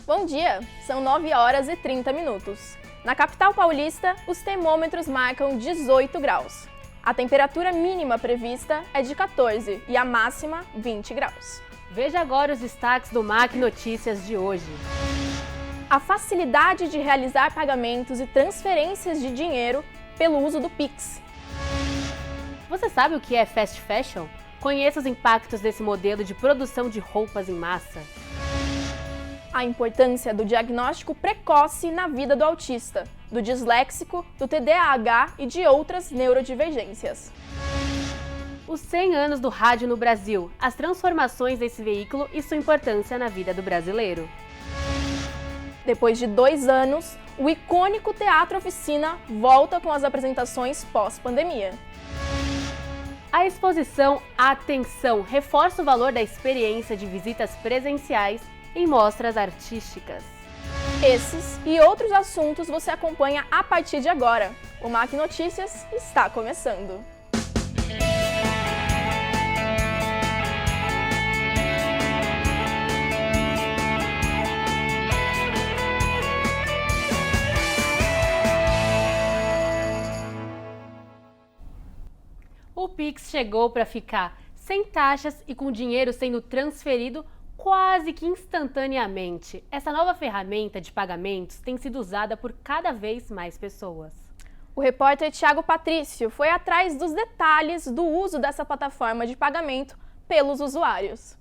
Bom dia! São 9 horas e 30 minutos. Na capital paulista, os termômetros marcam 18 graus. A temperatura mínima prevista é de 14 e a máxima 20 graus. Veja agora os destaques do MAC Notícias de hoje. A facilidade de realizar pagamentos e transferências de dinheiro pelo uso do Pix. Você sabe o que é fast fashion? Conheça os impactos desse modelo de produção de roupas em massa. A importância do diagnóstico precoce na vida do autista, do disléxico, do TDAH e de outras neurodivergências. Os 100 anos do rádio no Brasil, as transformações desse veículo e sua importância na vida do brasileiro. Depois de 2 anos, o icônico Teatro Oficina volta com as apresentações pós-pandemia. A exposição Atenção reforça o valor da experiência de visitas presenciais em mostras artísticas. Esses e outros assuntos você acompanha a partir de agora. O MAC Notícias está começando. O Pix chegou para ficar, sem taxas e com dinheiro sendo transferido quase que instantaneamente. Essa nova ferramenta de pagamentos tem sido usada por cada vez mais pessoas. O repórter Thiago Patrício foi atrás dos detalhes do uso dessa plataforma de pagamento pelos usuários.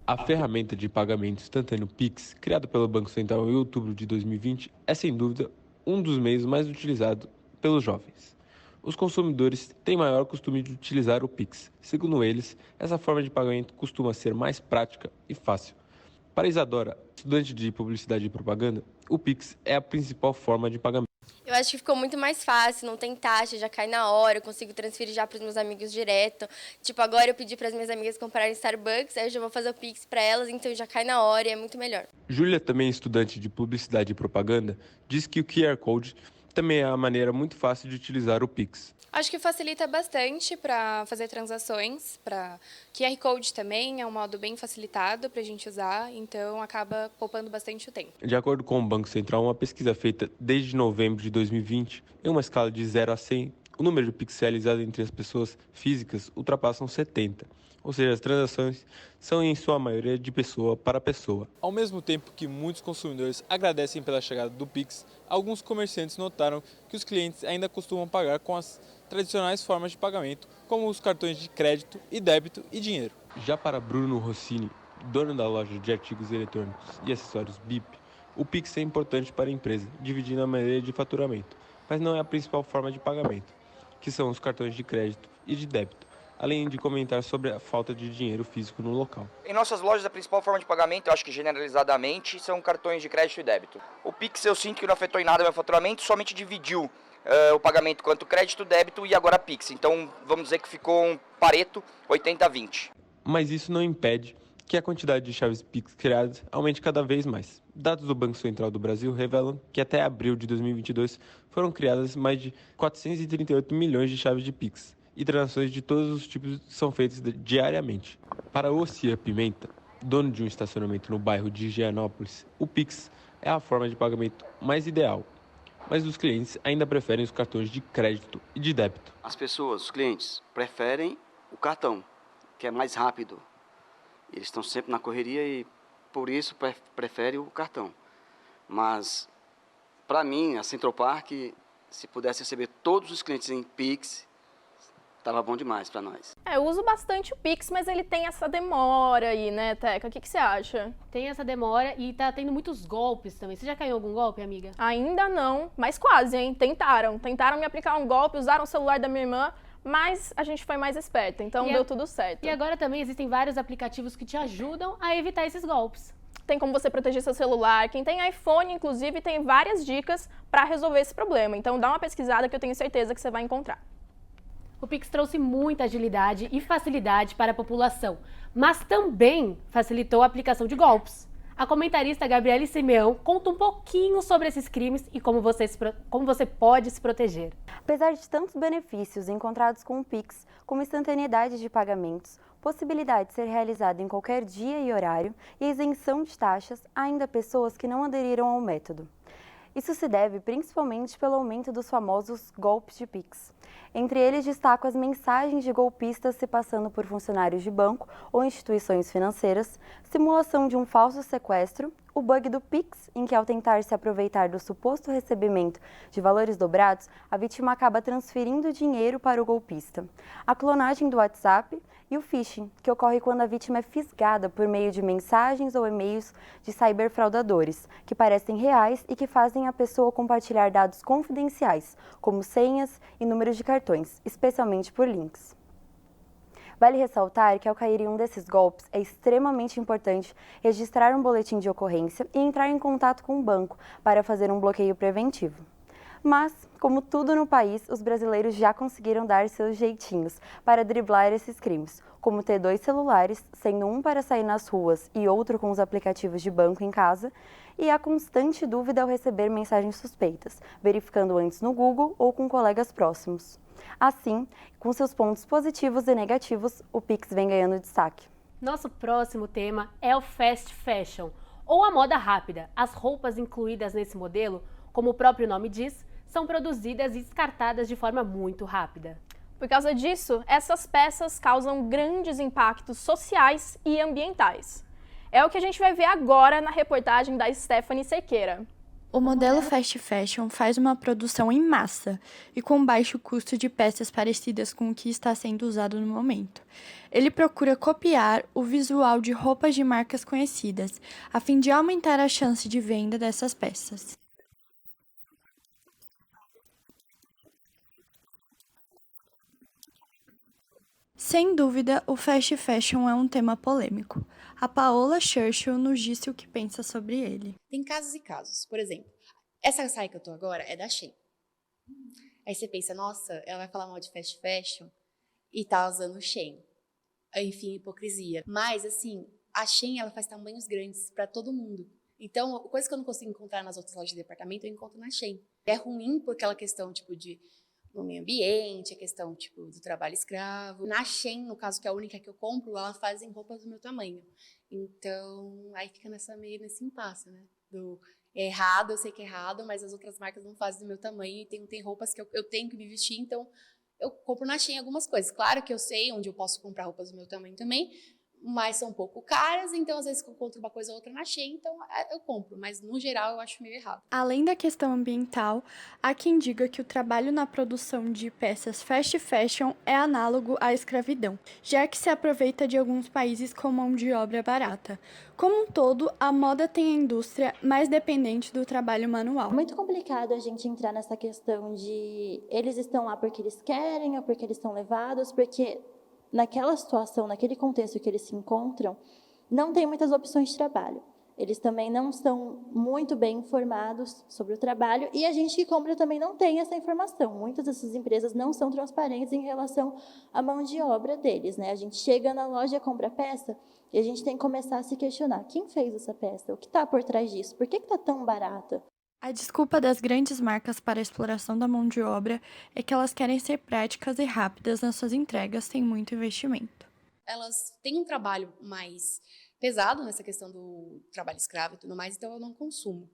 A ferramenta de pagamento instantâneo Pix, criada pelo Banco Central em outubro de 2020, é sem dúvida um dos meios mais utilizados pelos jovens. Os consumidores têm maior costume de utilizar o Pix. Segundo eles, essa forma de pagamento costuma ser mais prática e fácil. Para Isadora, estudante de publicidade e propaganda, o Pix é a principal forma de pagamento. Eu acho que ficou muito mais fácil, não tem taxa, já cai na hora, eu consigo transferir já para os meus amigos direto. Tipo, agora eu pedi para as minhas amigas comprarem Starbucks, aí eu já vou fazer o Pix para elas, então já cai na hora e é muito melhor. Júlia, também estudante de publicidade e propaganda, diz que o QR Code também é a maneira muito fácil de utilizar o Pix. Acho que facilita bastante para fazer transações, para QR Code também é um modo bem facilitado para a gente usar, então acaba poupando bastante o tempo. De acordo com o Banco Central, uma pesquisa feita desde novembro de 2020, em uma escala de 0 a 100, o número de Pix realizados entre as pessoas físicas ultrapassam 70. Ou seja, as transações são em sua maioria de pessoa para pessoa. Ao mesmo tempo que muitos consumidores agradecem pela chegada do Pix, alguns comerciantes notaram que os clientes ainda costumam pagar com as tradicionais formas de pagamento, como os cartões de crédito e débito e dinheiro. Já para Bruno Rossini, dono da loja de artigos eletrônicos e acessórios BIP, o Pix é importante para a empresa, dividindo a maneira de faturamento, mas não é a principal forma de pagamento, que são os cartões de crédito e de débito, além de comentar sobre a falta de dinheiro físico no local. Em nossas lojas, a principal forma de pagamento, eu acho que generalizadamente, são cartões de crédito e débito. O Pix eu sinto que não afetou em nada o meu faturamento, somente dividiu o pagamento quanto crédito, débito e agora Pix. Então, vamos dizer que ficou um Pareto 80-20. Mas isso não impede que a quantidade de chaves Pix criadas aumente cada vez mais. Dados do Banco Central do Brasil revelam que até abril de 2022 foram criadas mais de 438 milhões de chaves de Pix. E transações de todos os tipos são feitas diariamente. Para Ocia Pimenta, dono de um estacionamento no bairro de Higienópolis, o Pix é a forma de pagamento mais ideal, mas os clientes ainda preferem os cartões de crédito e de débito. As pessoas, os clientes, preferem o cartão, que é mais rápido. Eles estão sempre na correria e por isso preferem o cartão. Mas, para mim, a Central Park, se pudesse receber todos os clientes em Pix, tava bom demais para nós. Eu uso bastante o Pix, mas ele tem essa demora aí, né, Teca? O que você acha? Tem essa demora e tá tendo muitos golpes também. Você já caiu em algum golpe, amiga? Ainda não, mas quase, hein? Tentaram me aplicar um golpe, usaram o celular da minha irmã, mas a gente foi mais esperta, então deu tudo certo. E agora também existem vários aplicativos que te ajudam a evitar esses golpes. Tem como você proteger seu celular. Quem tem iPhone, inclusive, tem várias dicas para resolver esse problema. Então dá uma pesquisada que eu tenho certeza que você vai encontrar. O Pix trouxe muita agilidade e facilidade para a população, mas também facilitou a aplicação de golpes. A comentarista Gabriele Simeão conta um pouquinho sobre esses crimes e como você pode se proteger. Apesar de tantos benefícios encontrados com o Pix, como instantaneidade de pagamentos, possibilidade de ser realizado em qualquer dia e horário e isenção de taxas a ainda pessoas que não aderiram ao método. Isso se deve principalmente pelo aumento dos famosos golpes de Pix. Entre eles, destaco as mensagens de golpistas se passando por funcionários de banco ou instituições financeiras, simulação de um falso sequestro, o bug do Pix, em que ao tentar se aproveitar do suposto recebimento de valores dobrados, a vítima acaba transferindo dinheiro para o golpista, a clonagem do WhatsApp e o phishing, que ocorre quando a vítima é fisgada por meio de mensagens ou e-mails de cyberfraudadores, que parecem reais e que fazem a pessoa compartilhar dados confidenciais, como senhas e números de cartões, especialmente por links. Vale ressaltar que ao cair em um desses golpes, é extremamente importante registrar um boletim de ocorrência e entrar em contato com o banco para fazer um bloqueio preventivo. Mas, como tudo no país, os brasileiros já conseguiram dar seus jeitinhos para driblar esses crimes, como ter 2 celulares, sendo um para sair nas ruas e outro com os aplicativos de banco em casa, e a constante dúvida ao receber mensagens suspeitas, verificando antes no Google ou com colegas próximos. Assim, com seus pontos positivos e negativos, o Pix vem ganhando destaque. Nosso próximo tema é o fast fashion, ou a moda rápida. As roupas incluídas nesse modelo, como o próprio nome diz, são produzidas e descartadas de forma muito rápida. Por causa disso, essas peças causam grandes impactos sociais e ambientais. É o que a gente vai ver agora na reportagem da Stephanie Cerqueira. O modelo fast fashion faz uma produção em massa e com baixo custo de peças parecidas com o que está sendo usado no momento. Ele procura copiar o visual de roupas de marcas conhecidas, a fim de aumentar a chance de venda dessas peças. Sem dúvida, o fast fashion é um tema polêmico. A Paola Churchill nos disse o que pensa sobre ele. Tem casos e casos. Por exemplo, essa saia que eu tô agora é da Shein. Aí você pensa, nossa, ela vai falar mal de fast fashion e tá usando Shein. Enfim, hipocrisia. Mas, assim, a Shein, ela faz tamanhos grandes para todo mundo. Então, coisa que eu não consigo encontrar nas outras lojas de departamento, eu encontro na Shein. É ruim por aquela questão, tipo, no meio ambiente, a questão, tipo, do trabalho escravo. Na Shein, no caso, que é a única que eu compro, ela fazem roupas do meu tamanho. Então, aí fica nesse impasse, né? É errado, eu sei que é errado, mas as outras marcas não fazem do meu tamanho e tem roupas que eu tenho que me vestir, então eu compro na Shein algumas coisas. Claro que eu sei onde eu posso comprar roupas do meu tamanho também, mas são um pouco caras, então às vezes eu encontro uma coisa ou outra na Shein, então eu compro, mas no geral eu acho meio errado. Além da questão ambiental, há quem diga que o trabalho na produção de peças fast fashion é análogo à escravidão, já que se aproveita de alguns países com mão de obra barata. Como um todo, a moda tem a indústria mais dependente do trabalho manual. É muito complicado a gente entrar nessa questão de eles estão lá porque eles querem ou porque eles estão levados, porque naquela situação, naquele contexto que eles se encontram, não tem muitas opções de trabalho. Eles também não estão muito bem informados sobre o trabalho e a gente que compra também não tem essa informação. Muitas dessas empresas não são transparentes em relação à mão de obra deles, né? A gente chega na loja, compra a peça e a gente tem que começar a se questionar. Quem fez essa peça? O que está por trás disso? Por que está tão barata? A desculpa das grandes marcas para a exploração da mão de obra é que elas querem ser práticas e rápidas nas suas entregas sem muito investimento. Elas têm um trabalho mais pesado nessa questão do trabalho escravo e tudo mais, então eu não consumo.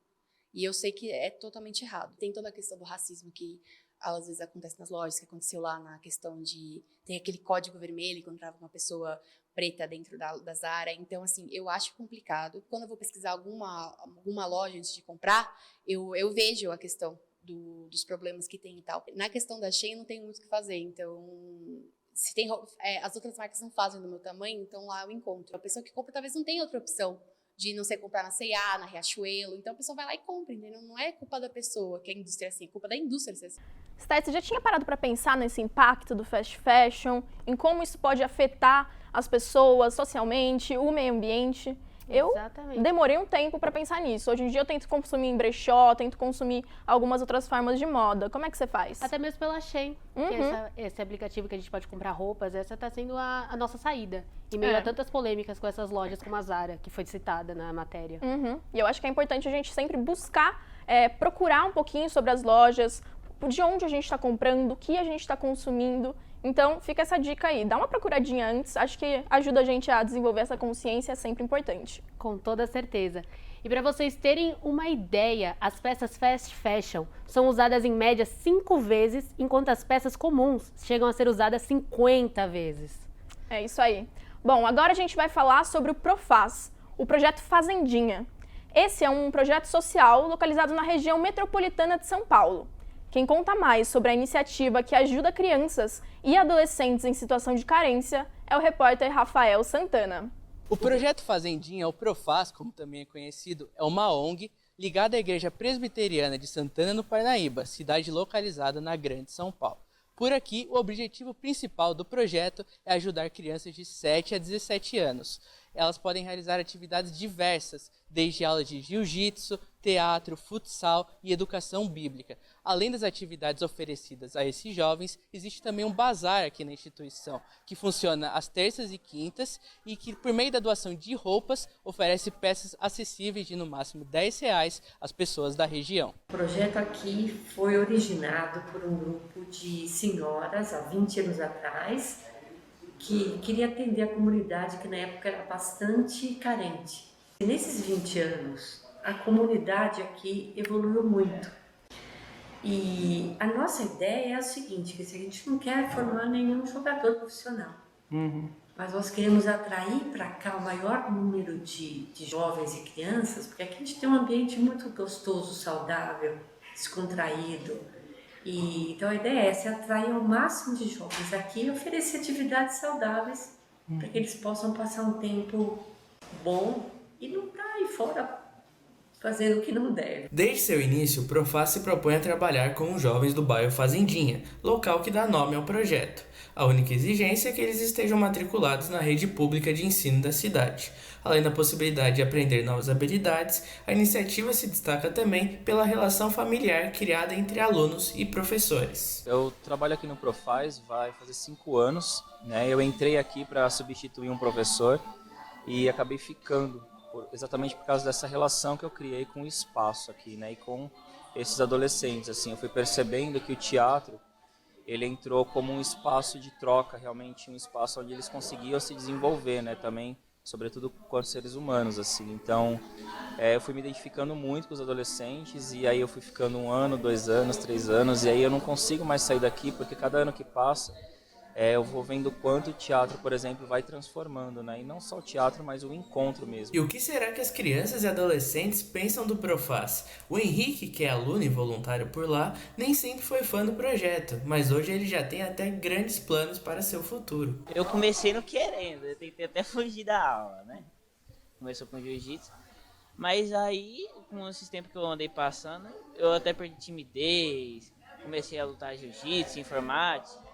E eu sei que é totalmente errado. Tem toda a questão do racismo que às vezes acontece nas lojas, que aconteceu lá na questão de... Tem aquele código vermelho quando entrava uma pessoa preta dentro da Zara. Então, assim, eu acho complicado. Quando eu vou pesquisar alguma loja antes de comprar, eu vejo a questão dos problemas que tem e tal. Na questão da Shein, não tem muito o que fazer. Então, se tem, as outras marcas não fazem do meu tamanho, então lá eu encontro. A pessoa que compra talvez não tenha outra opção de não ser comprar na C&A, na Riachuelo. Então, a pessoa vai lá e compra, entendeu? Não é culpa da pessoa que a indústria é assim, é culpa da indústria ser assim. Steph, você já tinha parado para pensar nesse impacto do fast fashion, em como isso pode afetar as pessoas socialmente, o meio ambiente? Eu demorei um tempo para pensar nisso. Hoje em dia eu tento consumir em brechó, tento consumir algumas outras formas de moda. Como é que você faz? Até mesmo pela Shein, que é esse aplicativo que a gente pode comprar roupas, essa está sendo a nossa saída. Em meio a tantas polêmicas com essas lojas como a Zara, que foi citada na matéria. E eu acho que é importante a gente sempre buscar, procurar um pouquinho sobre as lojas, de onde a gente está comprando, o que a gente está consumindo. Então, fica essa dica aí. Dá uma procuradinha antes, acho que ajuda a gente a desenvolver essa consciência, é sempre importante. Com toda certeza. E para vocês terem uma ideia, as peças fast fashion são usadas em média 5 vezes, enquanto as peças comuns chegam a ser usadas 50 vezes. É isso aí. Bom, agora a gente vai falar sobre o Profaz, o projeto Fazendinha. Esse é um projeto social localizado na região metropolitana de São Paulo. Quem conta mais sobre a iniciativa que ajuda crianças e adolescentes em situação de carência é o repórter Rafael Santana. O projeto Fazendinha, ou Profaz, como também é conhecido, é uma ONG ligada à Igreja Presbiteriana de Santana, no Parnaíba, cidade localizada na Grande São Paulo. Por aqui, o objetivo principal do projeto é ajudar crianças de 7 a 17 anos. Elas podem realizar atividades diversas, desde aulas de jiu-jitsu, teatro, futsal e educação bíblica. Além das atividades oferecidas a esses jovens, existe também um bazar aqui na instituição, que funciona às terças e quintas e que, por meio da doação de roupas, oferece peças acessíveis de no máximo R$10 às pessoas da região. O projeto aqui foi originado por um grupo de senhoras há 20 anos atrás, que queria atender a comunidade que na época era bastante carente. E nesses 20 anos, a comunidade aqui evoluiu muito. E a nossa ideia é a seguinte, que a gente não quer formar nenhum jogador profissional, mas nós queremos atrair para cá o maior número de jovens e crianças, porque aqui a gente tem um ambiente muito gostoso, saudável, descontraído. E, então a ideia é essa, atrair o máximo de jovens aqui e oferecer atividades saudáveis para que eles possam passar um tempo bom e não estar aí fora fazendo o que não deve. Desde seu início, o Profaz se propõe a trabalhar com os jovens do bairro Fazendinha, local que dá nome ao projeto. A única exigência é que eles estejam matriculados na rede pública de ensino da cidade. Além da possibilidade de aprender novas habilidades, a iniciativa se destaca também pela relação familiar criada entre alunos e professores. Eu trabalho aqui no Profaz, vai fazer 5 anos, né? Eu entrei aqui para substituir um professor e acabei ficando, exatamente por causa dessa relação que eu criei com o espaço aqui, né? E com esses adolescentes, assim, eu fui percebendo que o teatro, ele entrou como um espaço de troca, realmente um espaço onde eles conseguiam se desenvolver, né? Também, sobretudo quanto seres humanos, assim. Então, eu fui me identificando muito com os adolescentes e aí eu fui ficando 1 ano, 2 anos, 3 anos e aí eu não consigo mais sair daqui porque cada ano que passa eu vou vendo quanto o teatro, por exemplo, vai transformando, né? E não só o teatro, mas o encontro mesmo. E o que será que as crianças e adolescentes pensam do Profaz? O Henrique, que é aluno e voluntário por lá, nem sempre foi fã do projeto, mas hoje ele já tem até grandes planos para seu futuro. Eu comecei não querendo, eu tentei até fugir da aula, né? Começou com jiu-jitsu, mas aí, com esses tempos que eu andei passando, eu até perdi timidez, comecei a lutar jiu-jitsu, informática,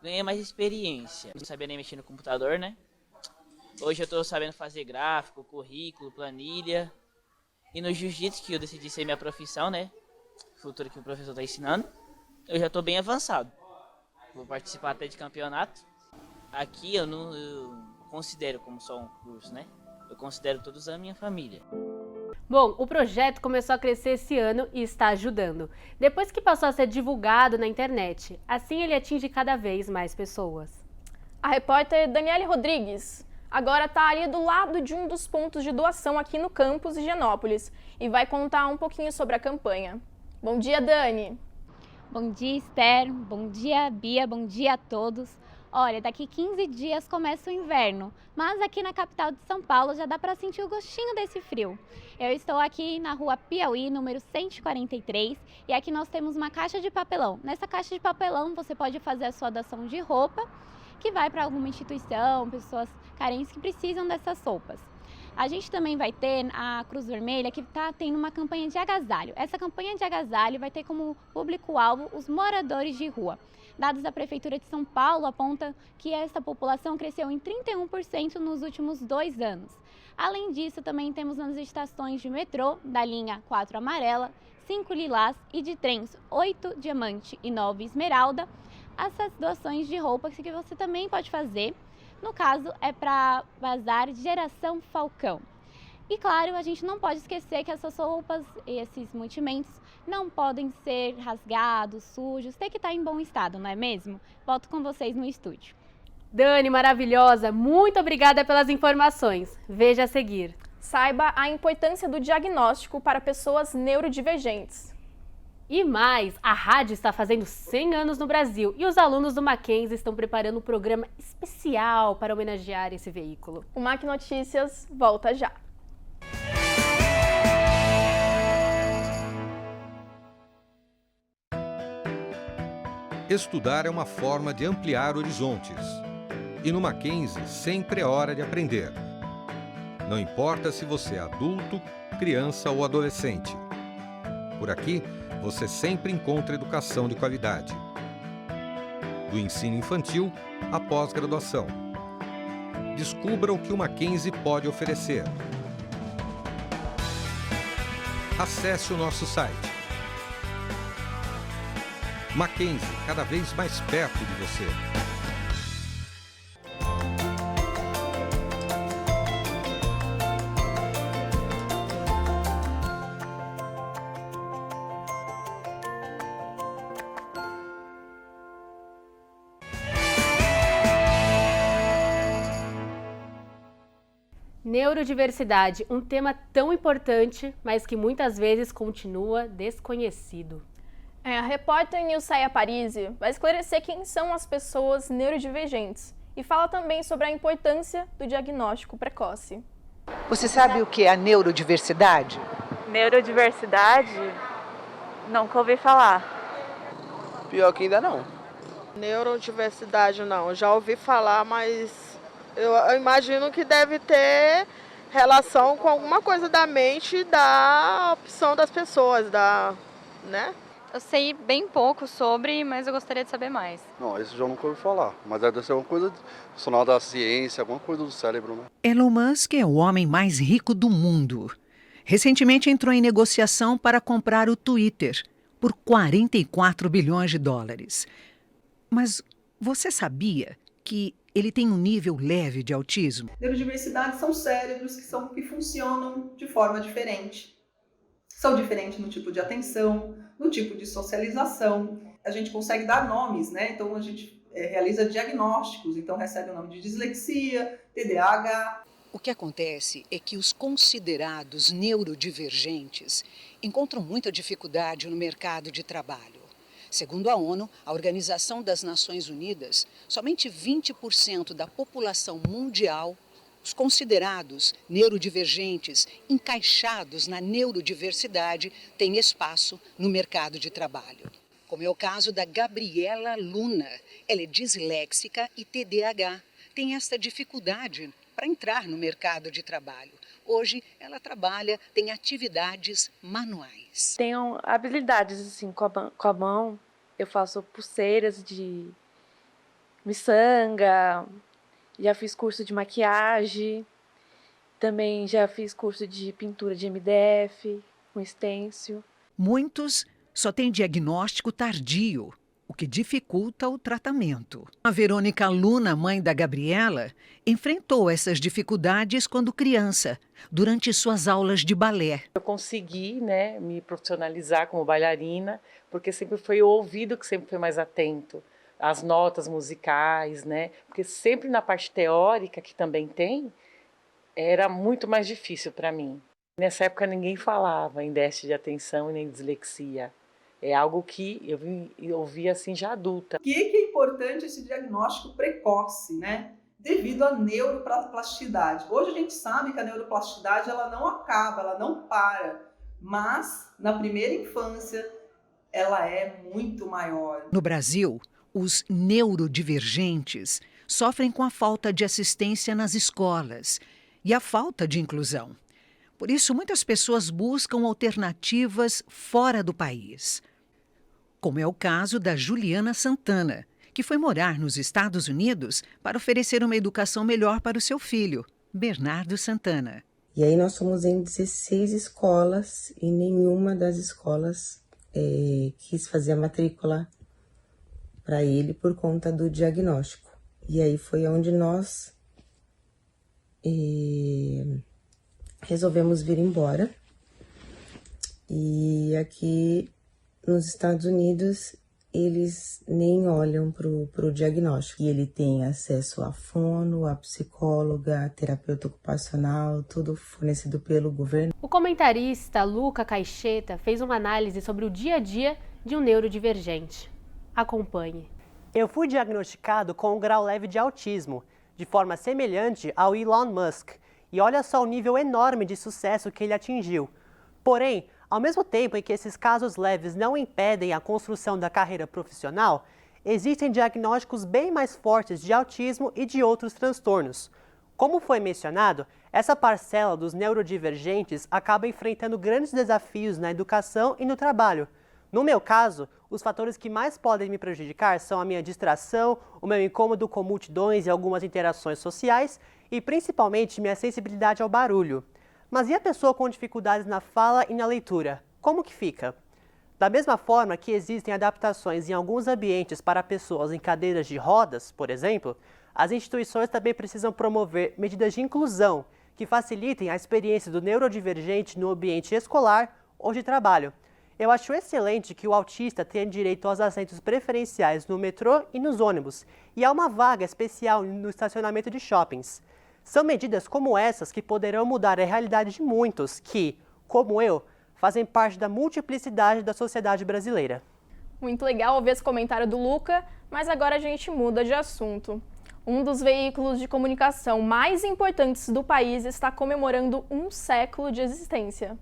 ganhei mais experiência. Não sabia nem mexer no computador, né? Hoje eu tô sabendo fazer gráfico, currículo, planilha. E no jiu-jitsu, que eu decidi ser minha profissão, né? Futuro que o professor tá ensinando, eu já tô bem avançado. Vou participar até de campeonato. Aqui eu não considero como só um curso, né? Eu considero todos a minha família. Bom, o projeto começou a crescer esse ano e está ajudando. Depois que passou a ser divulgado na internet, assim ele atinge cada vez mais pessoas. A repórter Daniele Rodrigues agora está ali do lado de um dos pontos de doação aqui no campus Higienópolis e vai contar um pouquinho sobre a campanha. Bom dia, Dani! Bom dia, Esther. Bom dia, Bia. Bom dia a todos. Olha, daqui 15 dias começa o inverno, mas aqui na capital de São Paulo já dá para sentir o gostinho desse frio. Eu estou aqui na rua Piauí, número 143, e aqui nós temos uma caixa de papelão. Nessa caixa de papelão você pode fazer a sua doação de roupa, que vai para alguma instituição, pessoas carentes que precisam dessas roupas. A gente também vai ter a Cruz Vermelha, que está tendo uma campanha de agasalho. Essa campanha de agasalho vai ter como público-alvo os moradores de rua. Dados da Prefeitura de São Paulo apontam que essa população cresceu em 31% nos últimos 2 anos. Além disso, também temos nas estações de metrô, da linha 4 amarela, 5 lilás e de trens 8 diamante e 9 esmeralda, essas doações de roupas que você também pode fazer. No caso, é para Bazar Geração Falcão. E claro, a gente não pode esquecer que essas roupas e esses mantimentos não podem ser rasgados, sujos, tem que estar em bom estado, não é mesmo? Volto com vocês no estúdio. Dani, maravilhosa, muito obrigada pelas informações. Veja a seguir. Saiba a importância do diagnóstico para pessoas neurodivergentes. E mais, a rádio está fazendo 100 anos no Brasil e os alunos do Mackenzie estão preparando um programa especial para homenagear esse veículo. O Mac Notícias volta já. Estudar é uma forma de ampliar horizontes. E no Mackenzie sempre é hora de aprender. Não importa se você é adulto, criança ou adolescente. Por aqui, você sempre encontra educação de qualidade. Do ensino infantil à pós-graduação. Descubra o que o Mackenzie pode oferecer. Acesse o nosso site. Mackenzie, cada vez mais perto de você. Neurodiversidade, um tema tão importante, mas que muitas vezes continua desconhecido. A repórter Nilceia Parisi vai esclarecer quem são as pessoas neurodivergentes e fala também sobre a importância do diagnóstico precoce. Você sabe o que é a neurodiversidade? Neurodiversidade? Nunca ouvi falar. Pior que ainda não. Neurodiversidade não, já ouvi falar, mas eu imagino que deve ter relação com alguma coisa da mente, da opção das pessoas, né? Eu sei bem pouco sobre, mas eu gostaria de saber mais. Não, isso já nunca ouvi falar, mas deve ser alguma coisa relacionada à ciência, alguma coisa do cérebro, né? Elon Musk é o homem mais rico do mundo. Recentemente entrou em negociação para comprar o Twitter por 44 bilhões de dólares. Mas você sabia que ele tem um nível leve de autismo? Neurodiversidade são cérebros que funcionam de forma diferente. São diferentes no tipo de atenção, no tipo de socialização. A gente consegue dar nomes, né? Então a gente realiza diagnósticos, então recebe o nome de dislexia, TDAH. O que acontece é que os considerados neurodivergentes encontram muita dificuldade no mercado de trabalho. Segundo a ONU, a Organização das Nações Unidas, somente 20% da população mundial, os considerados neurodivergentes, encaixados na neurodiversidade, têm espaço no mercado de trabalho. Como é o caso da Gabriela Luna. Ela é disléxica e TDAH. Tem esta dificuldade para entrar no mercado de trabalho. Hoje, ela trabalha, tem atividades manuais. Tenho habilidades assim, com a mão. Eu faço pulseiras de miçanga. Já fiz curso de maquiagem, também já fiz curso de pintura de MDF, com estêncil. Muitos só têm diagnóstico tardio, o que dificulta o tratamento. A Verônica Luna, mãe da Gabriela, enfrentou essas dificuldades quando criança, durante suas aulas de balé. Eu consegui, me profissionalizar como bailarina, porque sempre foi o ouvido que sempre foi mais atento. As notas musicais, Porque sempre na parte teórica, que também tem, era muito mais difícil para mim. Nessa época ninguém falava em déficit de atenção e nem dislexia. É algo que eu ouvi assim já adulta. Por que é importante esse diagnóstico precoce, Devido à neuroplasticidade. Hoje a gente sabe que a neuroplasticidade ela não acaba, ela não para, mas na primeira infância ela é muito maior. No Brasil, os neurodivergentes sofrem com a falta de assistência nas escolas e a falta de inclusão. Por isso, muitas pessoas buscam alternativas fora do país. Como é o caso da Juliana Santana, que foi morar nos Estados Unidos para oferecer uma educação melhor para o seu filho, Bernardo Santana. E aí nós somos em 16 escolas e nenhuma das escolas quis fazer a matrícula para ele por conta do diagnóstico. E aí foi onde nós resolvemos vir embora. E aqui nos Estados Unidos, eles nem olham pro diagnóstico. E ele tem acesso a fono, a psicóloga, a terapeuta ocupacional, tudo fornecido pelo governo. O comentarista Luca Caixeta fez uma análise sobre o dia a dia de um neurodivergente. Acompanhe. Eu fui diagnosticado com um grau leve de autismo, de forma semelhante ao Elon Musk. E olha só o nível enorme de sucesso que ele atingiu. Porém, ao mesmo tempo em que esses casos leves não impedem a construção da carreira profissional, existem diagnósticos bem mais fortes de autismo e de outros transtornos. Como foi mencionado, essa parcela dos neurodivergentes acaba enfrentando grandes desafios na educação e no trabalho. No meu caso, os fatores que mais podem me prejudicar são a minha distração, o meu incômodo com multidões e algumas interações sociais e principalmente minha sensibilidade ao barulho. Mas e a pessoa com dificuldades na fala e na leitura? Como que fica? Da mesma forma que existem adaptações em alguns ambientes para pessoas em cadeiras de rodas, por exemplo, as instituições também precisam promover medidas de inclusão que facilitem a experiência do neurodivergente no ambiente escolar ou de trabalho. Eu acho excelente que o autista tenha direito aos assentos preferenciais no metrô e nos ônibus, e a uma vaga especial no estacionamento de shoppings. São medidas como essas que poderão mudar a realidade de muitos que, como eu, fazem parte da multiplicidade da sociedade brasileira. Muito legal ouvir esse comentário do Luca, mas agora a gente muda de assunto. Um dos veículos de comunicação mais importantes do país está comemorando um século de existência.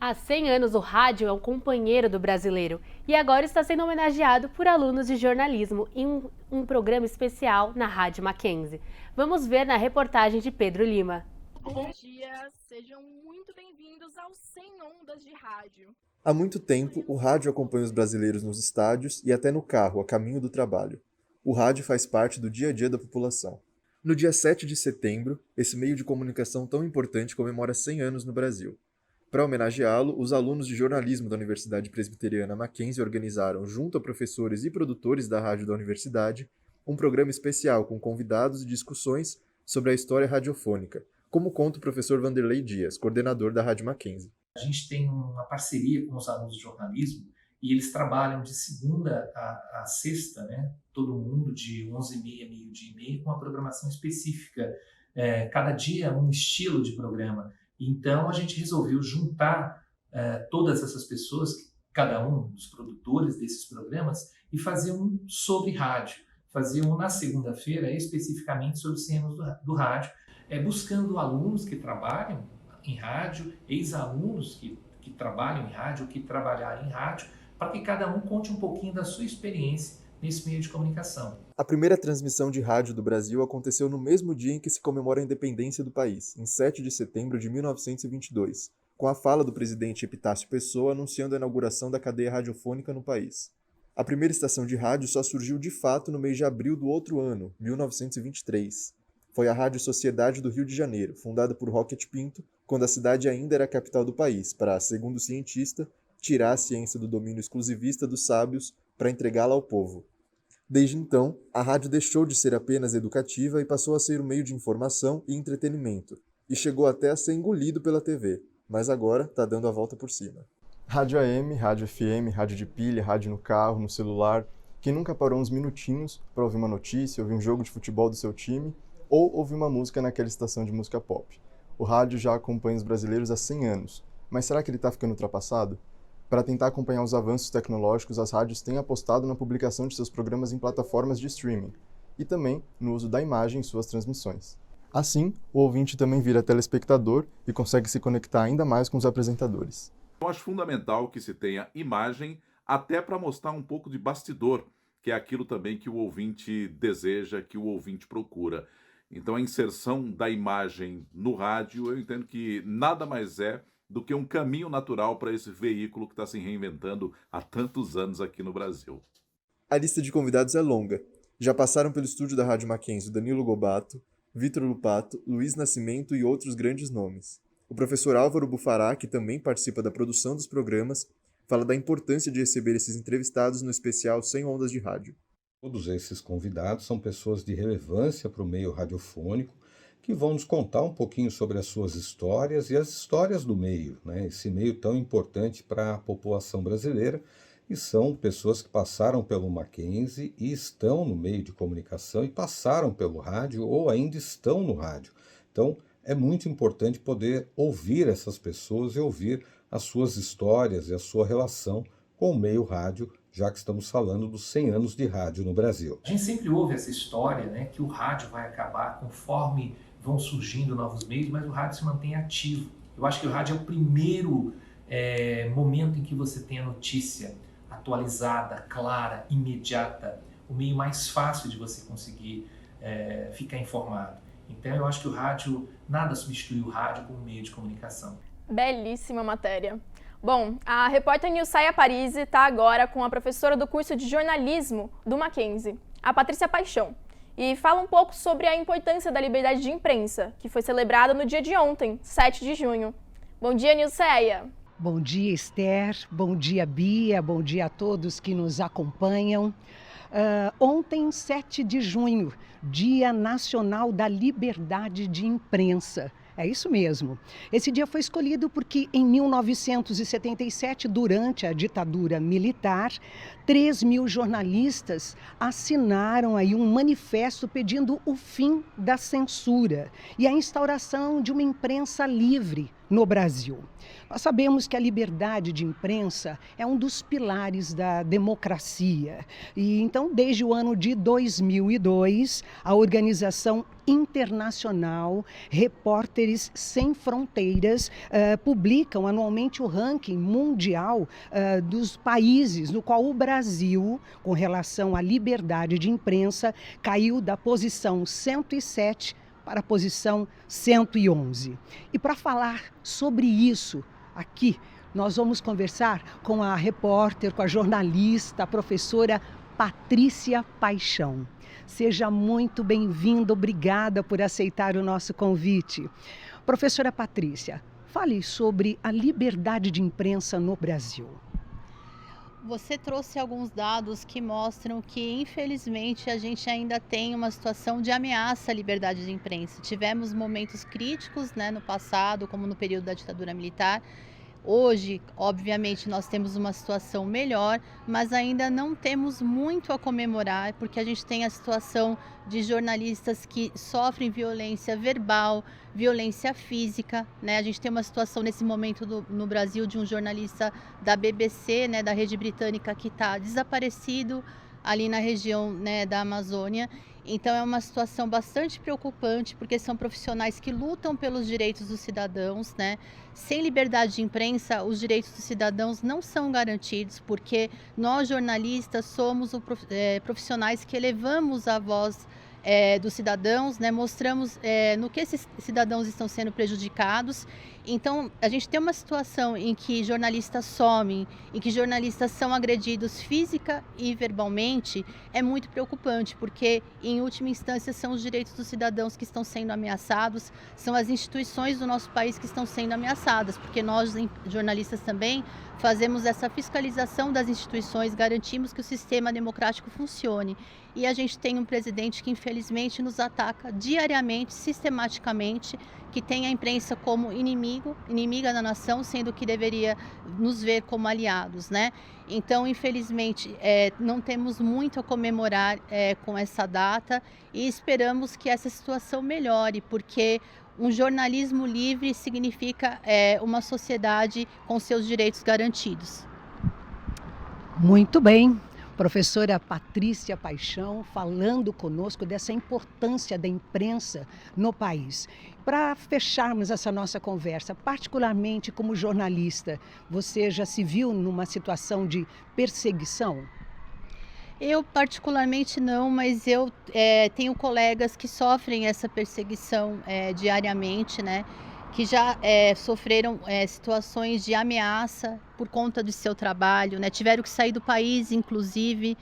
Há 100 anos, o rádio é um companheiro do brasileiro e agora está sendo homenageado por alunos de jornalismo em um programa especial na Rádio Mackenzie. Vamos ver na reportagem de Pedro Lima. Bom dia, sejam muito bem-vindos aos 100 Ondas de Rádio. Há muito tempo, o rádio acompanha os brasileiros nos estádios e até no carro, a caminho do trabalho. O rádio faz parte do dia a dia da população. No dia 7 de setembro, esse meio de comunicação tão importante comemora 100 anos no Brasil. Para homenageá-lo, os alunos de jornalismo da Universidade Presbiteriana Mackenzie organizaram, junto a professores e produtores da rádio da universidade, um programa especial com convidados e discussões sobre a história radiofônica, como conta o professor Vanderlei Dias, coordenador da Rádio Mackenzie. A gente tem uma parceria com os alunos de jornalismo e eles trabalham de segunda a sexta, né? Todo mundo de 11h30, meio-dia e meio, com uma programação específica. Cada dia um estilo de programa. Então, a gente resolveu juntar todas essas pessoas, cada um dos produtores desses programas, e fazer um sobre rádio. Fazer um na segunda-feira, especificamente sobre os 100 anos do rádio, buscando alunos que trabalham em rádio, ex-alunos que trabalham em rádio, que trabalharam em rádio, para que cada um conte um pouquinho da sua experiência nesse meio de comunicação. A primeira transmissão de rádio do Brasil aconteceu no mesmo dia em que se comemora a independência do país, em 7 de setembro de 1922, com a fala do presidente Epitácio Pessoa anunciando a inauguração da cadeia radiofônica no país. A primeira estação de rádio só surgiu de fato no mês de abril do outro ano, 1923. Foi a Rádio Sociedade do Rio de Janeiro, fundada por Roquete Pinto, quando a cidade ainda era a capital do país, para, segundo o cientista, tirar a ciência do domínio exclusivista dos sábios para entregá-la ao povo. Desde então, a rádio deixou de ser apenas educativa e passou a ser um meio de informação e entretenimento, e chegou até a ser engolido pela TV, mas agora está dando a volta por cima. Rádio AM, rádio FM, rádio de pilha, rádio no carro, no celular, quem nunca parou uns minutinhos para ouvir uma notícia, ouvir um jogo de futebol do seu time, ou ouvir uma música naquela estação de música pop. O rádio já acompanha os brasileiros há 100 anos, mas será que ele está ficando ultrapassado? Para tentar acompanhar os avanços tecnológicos, as rádios têm apostado na publicação de seus programas em plataformas de streaming e também no uso da imagem em suas transmissões. Assim, o ouvinte também vira telespectador e consegue se conectar ainda mais com os apresentadores. Eu acho fundamental que se tenha imagem até para mostrar um pouco de bastidor, que é aquilo também que o ouvinte deseja, que o ouvinte procura. Então a inserção da imagem no rádio, eu entendo que nada mais é do que um caminho natural para esse veículo que está se reinventando há tantos anos aqui no Brasil. A lista de convidados é longa. Já passaram pelo estúdio da Rádio Mackenzie Danilo Gobato, Vitor Lupato, Luiz Nascimento e outros grandes nomes. O professor Álvaro Bufará, que também participa da produção dos programas, fala da importância de receber esses entrevistados no especial 100 Ondas de Rádio. Todos esses convidados são pessoas de relevância para o meio radiofônico, que vão nos contar um pouquinho sobre as suas histórias e as histórias do meio, né? Esse meio tão importante para a população brasileira, e são pessoas que passaram pelo Mackenzie e estão no meio de comunicação e passaram pelo rádio ou ainda estão no rádio. Então, é muito importante poder ouvir essas pessoas e ouvir as suas histórias e a sua relação com o meio rádio, já que estamos falando dos 100 anos de rádio no Brasil. A gente sempre ouve essa história, né, que o rádio vai acabar conforme vão surgindo novos meios, mas o rádio se mantém ativo. Eu acho que o rádio é o primeiro momento em que você tem a notícia atualizada, clara, imediata, o meio mais fácil de você conseguir ficar informado. Então eu acho que o rádio, nada substitui o rádio como meio de comunicação. Belíssima matéria. Bom, a repórter Nilsaia Parisi está agora com a professora do curso de jornalismo do Mackenzie, a Patrícia Paixão, e fala um pouco sobre a importância da liberdade de imprensa, que foi celebrada no dia de ontem, 7 de junho. Bom dia, Nilsaia. Bom dia, Esther. Bom dia, Bia. Bom dia a todos que nos acompanham. Ontem, 7 de junho, Dia Nacional da Liberdade de Imprensa. É isso mesmo. Esse dia foi escolhido porque em 1977, durante a ditadura militar, 3.000 jornalistas assinaram aí um manifesto pedindo o fim da censura e a instauração de uma imprensa livre no Brasil. Nós sabemos que a liberdade de imprensa é um dos pilares da democracia. E então, desde o ano de 2002, a organização internacional Repórteres Sem Fronteiras publicam anualmente o ranking mundial dos países no qual o Brasil, com relação à liberdade de imprensa, caiu da posição 107 para a posição 111. E para falar sobre isso aqui, nós vamos conversar com a repórter, com a jornalista, a professora Patrícia Paixão. Seja muito bem-vinda, obrigada por aceitar o nosso convite. Professora Patrícia, fale sobre a liberdade de imprensa no Brasil. Você trouxe alguns dados que mostram que, infelizmente, a gente ainda tem uma situação de ameaça à liberdade de imprensa. Tivemos momentos críticos, né, no passado, como no período da ditadura militar. Hoje, obviamente, nós temos uma situação melhor, mas ainda não temos muito a comemorar, porque a gente tem a situação de jornalistas que sofrem violência verbal, violência física, né? A gente tem uma situação nesse momento no Brasil de um jornalista da BBC, né, da rede britânica, que está desaparecido ali na região, né, da Amazônia. Então é uma situação bastante preocupante, porque são profissionais que lutam pelos direitos dos cidadãos, né? Sem liberdade de imprensa, os direitos dos cidadãos não são garantidos, porque nós jornalistas somos profissionais que elevamos a voz dos cidadãos, né? Mostramos no que esses cidadãos estão sendo prejudicados. Então, a gente tem uma situação em que jornalistas somem, em que jornalistas são agredidos física e verbalmente, é muito preocupante, porque, em última instância, são os direitos dos cidadãos que estão sendo ameaçados, são as instituições do nosso país que estão sendo ameaçadas, porque nós, jornalistas, também fazemos essa fiscalização das instituições, garantimos que o sistema democrático funcione. E a gente tem um presidente que, infelizmente, nos ataca diariamente, sistematicamente, que tem a imprensa como inimiga da nação, sendo que deveria nos ver como aliados, né? Então, infelizmente, não temos muito a comemorar com essa data e esperamos que essa situação melhore, porque um jornalismo livre significa uma sociedade com seus direitos garantidos. Muito bem. Professora Patrícia Paixão falando conosco dessa importância da imprensa no país. Para fecharmos essa nossa conversa, particularmente como jornalista, você já se viu numa situação de perseguição? Eu particularmente não, mas eu tenho colegas que sofrem essa perseguição diariamente, né? Que já sofreram situações de ameaça por conta do seu trabalho, né? Tiveram que sair do país, inclusive,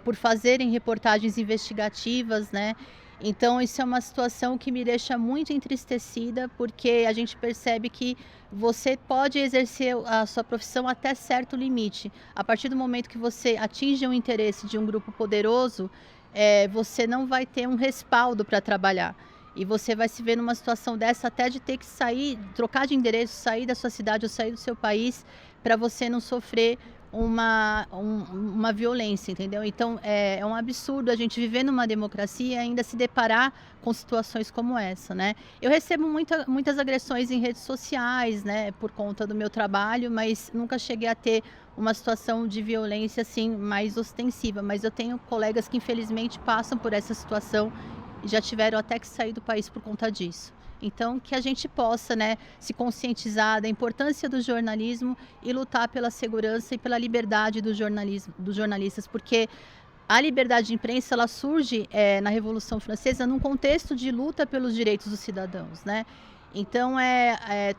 por fazerem reportagens investigativas, né? Então, isso é uma situação que me deixa muito entristecida, porque a gente percebe que você pode exercer a sua profissão até certo limite. A partir do momento que você atinge o interesse de um grupo poderoso, você não vai ter um respaldo para trabalhar. E você vai se ver numa situação dessa até de ter que sair, trocar de endereço, sair da sua cidade ou sair do seu país para você não sofrer uma violência, entendeu? Então é um absurdo a gente viver numa democracia e ainda se deparar com situações como essa, né? Eu recebo muitas agressões em redes sociais, né, por conta do meu trabalho, mas nunca cheguei a ter uma situação de violência assim mais ostensiva. Mas eu tenho colegas que infelizmente passam por essa situação e já tiveram até que sair do país por conta disso. Então, que a gente possa, né, se conscientizar da importância do jornalismo e lutar pela segurança e pela liberdade dos jornalistas, porque a liberdade de imprensa ela surge na Revolução Francesa num contexto de luta pelos direitos dos cidadãos, né? Então,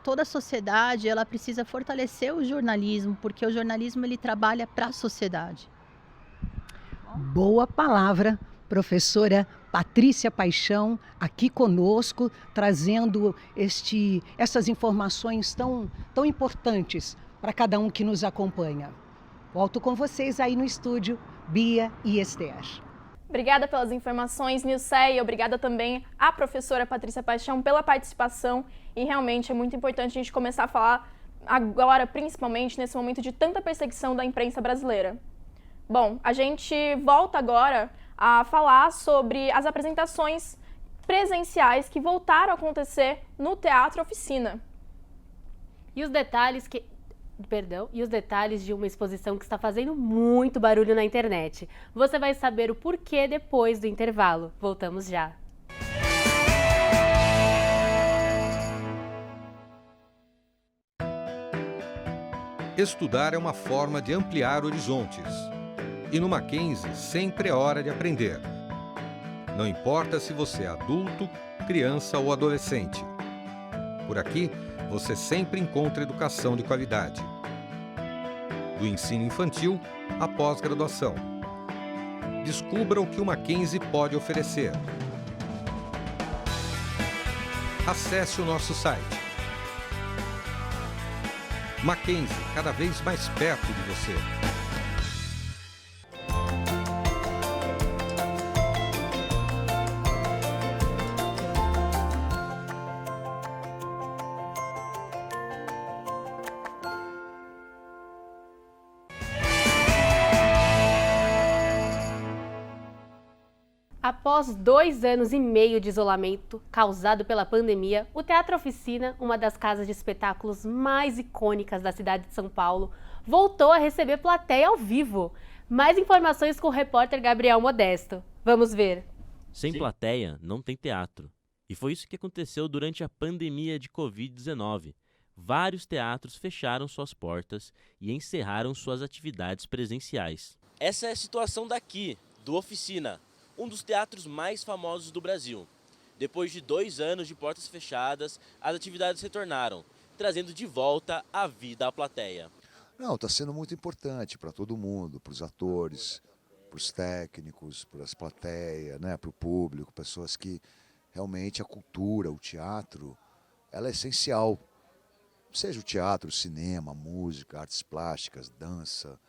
toda a sociedade ela precisa fortalecer o jornalismo, porque o jornalismo ele trabalha para a sociedade. Boa palavra, professora Patrícia Paixão, aqui conosco, trazendo essas informações tão importantes para cada um que nos acompanha. Volto com vocês aí no estúdio, Bia e Esther. Obrigada pelas informações, Nilce, e obrigada também à professora Patrícia Paixão pela participação. E realmente é muito importante a gente começar a falar agora, principalmente nesse momento de tanta perseguição da imprensa brasileira. Bom, a gente volta agora a falar sobre as apresentações presenciais que voltaram a acontecer no Teatro Oficina. E os detalhes de uma exposição que está fazendo muito barulho na internet. Você vai saber o porquê depois do intervalo. Voltamos já. Estudar é uma forma de ampliar horizontes. E no Mackenzie, sempre é hora de aprender. Não importa se você é adulto, criança ou adolescente. Por aqui, você sempre encontra educação de qualidade. Do ensino infantil à pós-graduação. Descubra o que o Mackenzie pode oferecer. Acesse o nosso site. Mackenzie, cada vez mais perto de você. Após 2 anos e meio de isolamento causado pela pandemia, o Teatro Oficina, uma das casas de espetáculos mais icônicas da cidade de São Paulo, voltou a receber plateia ao vivo. Mais informações com o repórter Gabriel Modesto. Vamos ver. Sem plateia, não tem teatro. E foi isso que aconteceu durante a pandemia de Covid-19. Vários teatros fecharam suas portas e encerraram suas atividades presenciais. Essa é a situação daqui, do Oficina, um dos teatros mais famosos do Brasil. Depois de 2 anos de portas fechadas, as atividades retornaram, trazendo de volta a vida à plateia. Não, está sendo muito importante para todo mundo, para os atores, para os técnicos, para as plateias, né, para o público, pessoas que realmente a cultura, o teatro, ela é essencial. Seja o teatro, o cinema, a música, artes plásticas, dança,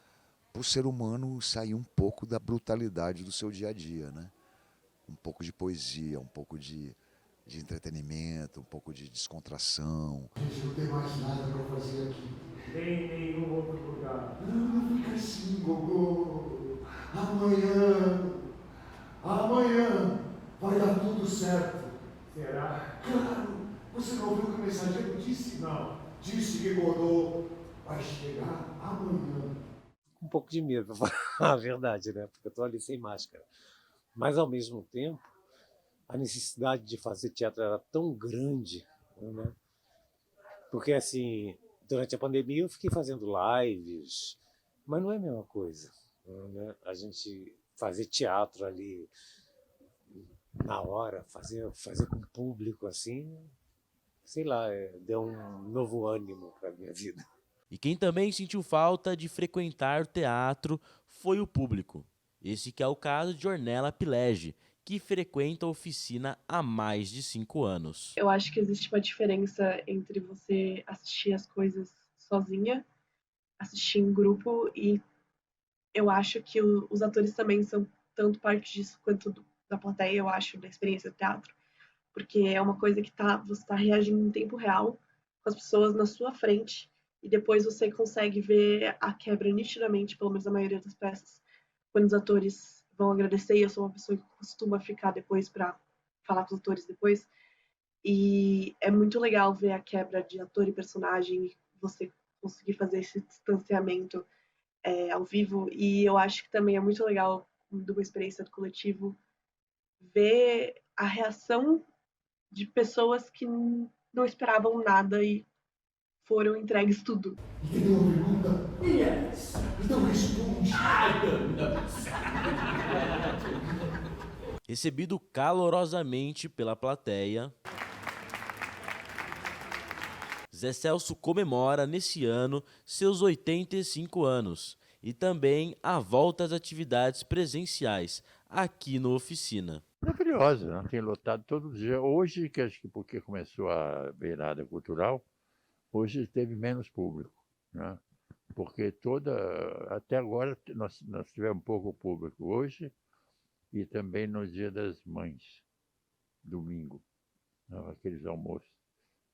para o ser humano sair um pouco da brutalidade do seu dia a dia, né? Um pouco de poesia, um pouco de entretenimento, um pouco de descontração. A gente não tem mais nada para fazer aqui. Nem nenhum outro lugar. Não fica assim, Gogô. Amanhã vai dar tudo certo. Será? Claro. Você não ouviu o que o mensageiro disse? Não. Disse que Godot vai chegar amanhã. Um pouco de medo, para falar a verdade, né? Porque eu estou ali sem máscara. Mas, ao mesmo tempo, a necessidade de fazer teatro era tão grande, né? Porque, assim, durante a pandemia eu fiquei fazendo lives, mas não é a mesma coisa, né? A gente fazer teatro ali na hora, fazer com o público, assim, sei lá, deu um novo ânimo para a minha vida. E quem também sentiu falta de frequentar o teatro foi o público. Esse que é o caso de Ornella Pilege, que frequenta a Oficina há mais de 5 anos. Eu acho que existe uma diferença entre você assistir as coisas sozinha, assistir em grupo, e eu acho que os atores também são tanto parte disso quanto da plateia, eu acho, da experiência do teatro. porque é uma coisa que você está reagindo em tempo real com as pessoas na sua frente, e depois você consegue ver a quebra nitidamente, pelo menos na maioria das peças, quando os atores vão agradecer, e eu sou uma pessoa que costuma ficar depois para falar com os atores depois, e é muito legal ver a quebra de ator e personagem, e você conseguir fazer esse distanciamento ao vivo, e eu acho que também é muito legal, de uma experiência do coletivo, ver a reação de pessoas que não esperavam nada e foram entregues tudo. Entendeu a pergunta? Yes. Então responde. Recebido calorosamente pela plateia, Zé Celso comemora nesse ano seus 85 anos e também a volta às atividades presenciais aqui no Oficina. Maravilhosa, né? Tem lotado todo dia. Hoje, que acho que porque começou a beirada cultural, hoje teve menos público, né? Porque até agora nós tivemos pouco público hoje e também no Dia das Mães, domingo, né? Aqueles almoços.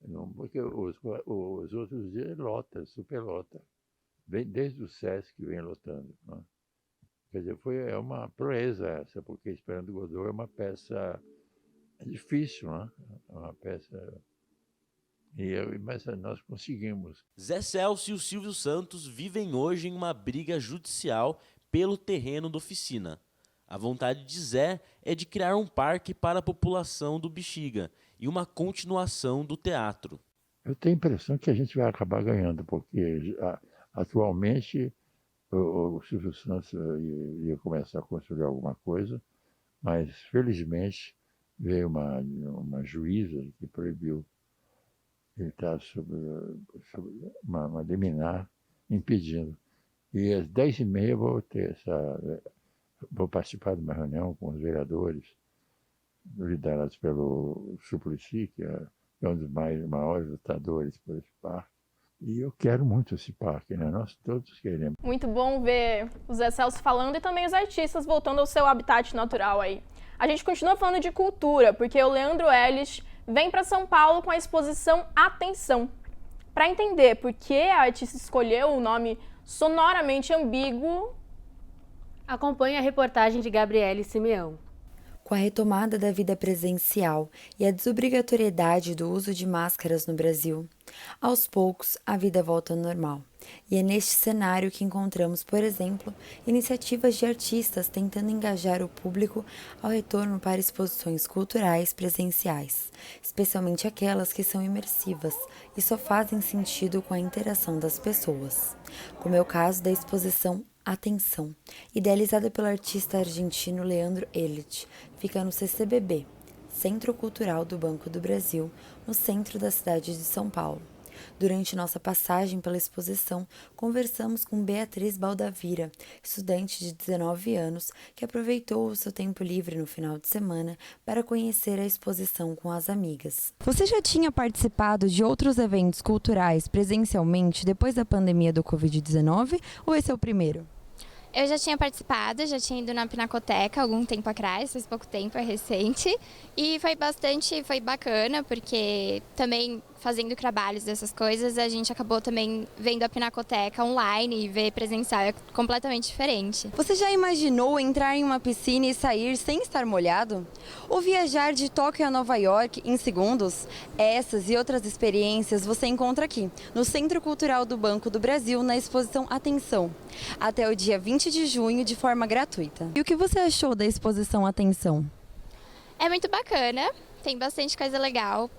Não, porque os outros dias lota, superlota. Vem desde o Sesc que vem lotando, né? Quer dizer, é uma proeza essa, porque Esperando Godot é uma peça difícil, né? É uma peça... Mas nós conseguimos. Zé Celso e o Silvio Santos vivem hoje em uma briga judicial pelo terreno da Oficina. A vontade de Zé é de criar um parque para a população do Bexiga e uma continuação do teatro. Eu tenho a impressão que a gente vai acabar ganhando, porque atualmente o Silvio Santos ia começar a construir alguma coisa, mas felizmente veio uma juíza que proibiu. Ele está sob uma liminar impedindo. E às 10h30 vou participar de uma reunião com os vereadores, liderados pelo Suplicy, que é um dos maiores lutadores por esse parque. E eu quero muito esse parque, né? Nós todos queremos. Muito bom ver o Zé Celso falando e também os artistas voltando ao seu habitat natural aí. A gente continua falando de cultura, porque o Leandro Ellis vem para São Paulo com a exposição Atenção. Para entender por que a artista escolheu o nome sonoramente ambíguo, acompanhe a reportagem de Gabriele Simeão. Com a retomada da vida presencial e a desobrigatoriedade do uso de máscaras no Brasil, aos poucos a vida volta ao normal. E é neste cenário que encontramos, por exemplo, iniciativas de artistas tentando engajar o público ao retorno para exposições culturais presenciais, especialmente aquelas que são imersivas e só fazem sentido com a interação das pessoas, como é o caso da exposição Atenção, idealizada pelo artista argentino Leandro Ellis, fica no CCBB, Centro Cultural do Banco do Brasil, no centro da cidade de São Paulo. Durante nossa passagem pela exposição, conversamos com Beatriz Baldavira, estudante de 19 anos, que aproveitou o seu tempo livre no final de semana para conhecer a exposição com as amigas. Você já tinha participado de outros eventos culturais presencialmente depois da pandemia do Covid-19 ou esse é o primeiro? Eu já tinha participado, já tinha ido na Pinacoteca algum tempo atrás, faz pouco tempo, é recente. E foi bacana, porque também fazendo trabalhos dessas coisas, a gente acabou também vendo a Pinacoteca online e ver presencial é completamente diferente. Você já imaginou entrar em uma piscina e sair sem estar molhado? Ou viajar de Tóquio a Nova York em segundos? Essas e outras experiências você encontra aqui, no Centro Cultural do Banco do Brasil, na exposição Atenção, até o dia 20 de junho, de forma gratuita. E o que você achou da exposição Atenção? É muito bacana, tem bastante coisa legal.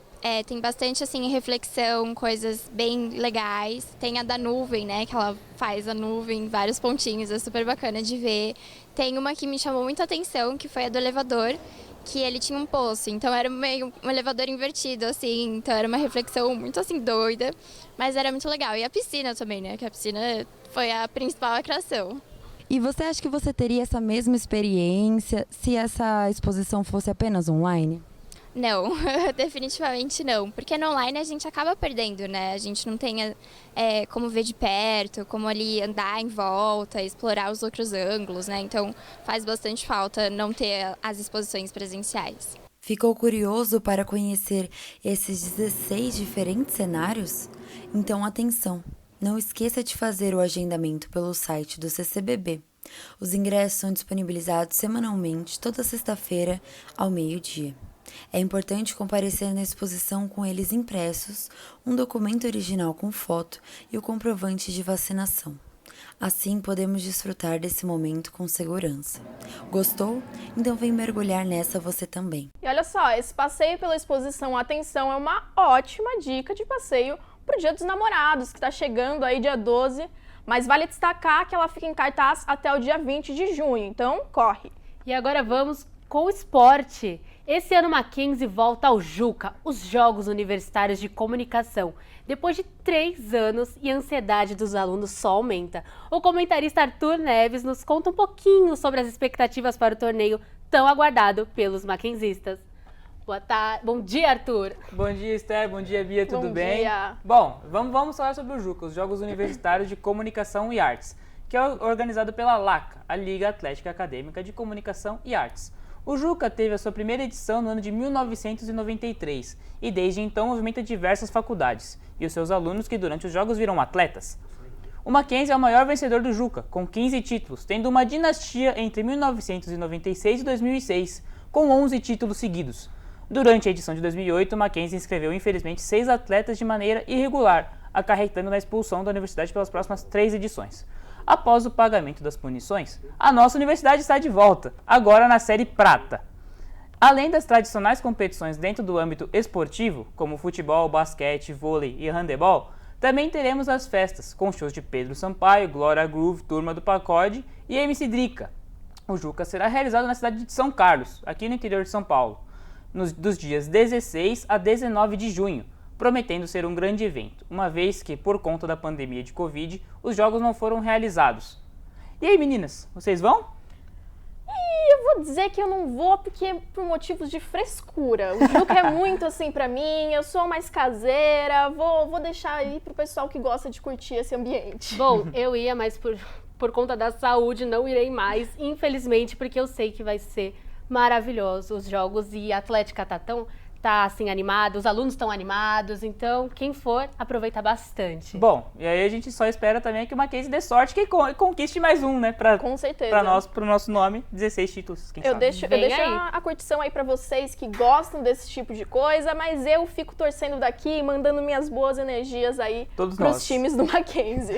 Tem bastante assim reflexão, coisas bem legais. Tem a da nuvem, né, que ela faz a nuvem, vários pontinhos, é super bacana de ver. Tem uma que me chamou muito a atenção, que foi a do elevador, que ele tinha um poço, então era meio um elevador invertido, assim, então era uma reflexão muito assim doida, mas era muito legal. E a piscina também, né, que a piscina foi a principal atração. E você acha que você teria essa mesma experiência se essa exposição fosse apenas online? Não, definitivamente não, porque no online a gente acaba perdendo, né? A gente não tem como ver de perto, como ali andar em volta, explorar os outros ângulos, né? Então faz bastante falta não ter as exposições presenciais. Ficou curioso para conhecer esses 16 diferentes cenários? Então atenção, não esqueça de fazer o agendamento pelo site do CCBB. Os ingressos são disponibilizados semanalmente toda sexta-feira ao meio-dia. É importante comparecer na exposição com eles impressos, um documento original com foto e o comprovante de vacinação. Assim podemos desfrutar desse momento com segurança. Gostou? Então vem mergulhar nessa você também. E olha só, esse passeio pela exposição Atenção é uma ótima dica de passeio para o Dia dos Namorados, que está chegando aí dia 12, mas vale destacar que ela fica em cartaz até o dia 20 de junho, então corre. E agora vamos com o esporte. Esse ano Mackenzie volta ao Juca, os Jogos Universitários de Comunicação. Depois de 3 anos e a ansiedade dos alunos só aumenta. O comentarista Arthur Neves nos conta um pouquinho sobre as expectativas para o torneio tão aguardado pelos mackenzistas. Boa tarde. Bom dia, Arthur. Bom dia, Esther. Bom dia, Bia. Tudo bem? Bom dia. Bom, vamos falar sobre o Juca, os Jogos Universitários de Comunicação e Artes, que é organizado pela LACA, a Liga Atlética Acadêmica de Comunicação e Artes. O Juca teve a sua primeira edição no ano de 1993 e desde então movimenta diversas faculdades e os seus alunos que durante os jogos viram atletas. O Mackenzie é o maior vencedor do Juca, com 15 títulos, tendo uma dinastia entre 1996 e 2006, com 11 títulos seguidos. Durante a edição de 2008, o Mackenzie inscreveu infelizmente 6 atletas de maneira irregular, acarretando na expulsão da universidade pelas próximas 3 edições. Após o pagamento das punições, a nossa universidade está de volta, agora na série prata. Além das tradicionais competições dentro do âmbito esportivo, como futebol, basquete, vôlei e handebol, também teremos as festas, com shows de Pedro Sampaio, Glória Groove, Turma do Pacode e MC Drica. O Juca será realizado na cidade de São Carlos, aqui no interior de São Paulo, dos dias 16 a 19 de junho, prometendo ser um grande evento, uma vez que, por conta da pandemia de Covid, os jogos não foram realizados. E aí, meninas, vocês vão? Eu vou dizer que eu não vou porque por motivos de frescura. O Juca é muito assim pra mim, eu sou mais caseira, vou deixar aí pro pessoal que gosta de curtir esse ambiente. Bom, eu ia, mas por conta da saúde não irei mais, infelizmente, porque eu sei que vai ser maravilhoso os jogos e a Atlética tá assim animada, os alunos estão animados, então quem for, aproveita bastante. Bom, e aí a gente só espera também que o Mackenzie dê sorte que conquiste mais um, né? Com certeza. Pro nosso nome, 16 títulos, quem sabe. Eu deixo a curtição aí pra vocês que gostam desse tipo de coisa, mas eu fico torcendo daqui, mandando minhas boas energias aí pros times do Mackenzie.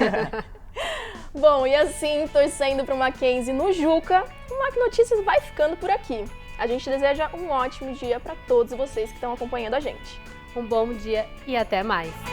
Bom, e assim, torcendo pro Mackenzie no Juca, o Mac Notícias vai ficando por aqui. A gente deseja um ótimo dia para todos vocês que estão acompanhando a gente. Um bom dia e até mais!